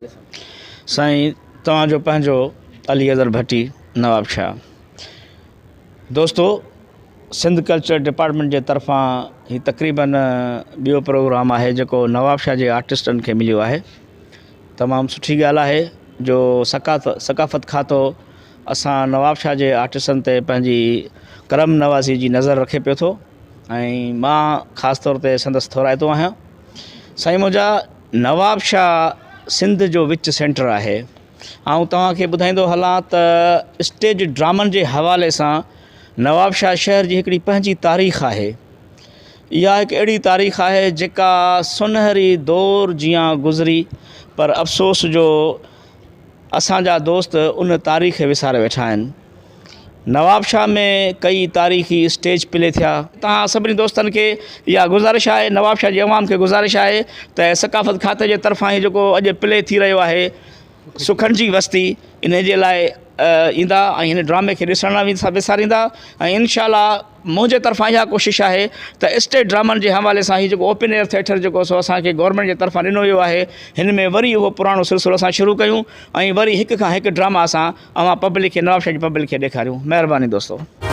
साईं तव्हांजो पंहिंजो अली अज़हर भट्टी नवाब शाह। दोस्तों, सिंध कल्चर डिपार्टमेंट जे तरफ़ां ही तक़रीबन ॿियो प्रोग्राम आहे जेको नवाब शाह जे आर्टिस्टनि खे मिलियो आहे। तमामु सुठी ॻाल्हि आहे जो सकाफ़त खातो असां नवाब शाह जे आर्टिस्टनि ते पंहिंजी करम नवाज़ी जी नज़र रखे पियो थो ऐं मां ख़ासि तौर ते संदसि थोराइतो आहियां। साईं मुंहिंजा नवाब शाह सिंध जो विच सेंटर आहे। ऐं तव्हांखे ॿुधाईंदो हलां त स्टेज ड्रामनि जे हवाले सां नवाब शाह शहर जी हिकिड़ी पंहिंजी तारीख़ आहे। इहा हिकु अहिड़ी तारीख़ आहे जेका सुनहरी दौर जीअं गुज़री, पर अफ़सोस जो असांजा दोस्त उन तारीख़ विसारे वेठा आहिनि। नवाब शाह में कई तारीख़ी स्टेज प्ले थिया। तव्हां सभिनी दोस्तनि खे इहा गुज़ारिश आहे, नवाब शाह जी अवाम खे गुज़ारिश आहे त सकाफ़त खाते जे तरफ़ां ई जेको अॼु प्ले थी रहियो आहे सुखनि जी वस्ती, इन जे लाइ ईंदा ऐं हिन ड्रामे खे ॾिसण बि विसारींदा। ऐं इनशाअल्लाह मुंहिंजे तरफ़ां इहा कोशिशि आहे त स्टेज ड्रामनि जे हवाले सां ही जेको ओपन एयर थिएटर जेको सो असांखे गवर्नमेंट जे तरफ़ां ॾिनो वियो आहे, हिन में वरी उहो पुराणो सिलसिलो असां शुरू कयूं ऐं वरी हिक खां हिकु ड्रामा असां पब्लिक खे, नवाब शाह जी पब्लिक खे ॾेखारियूं। महिरबानी दोस्तो।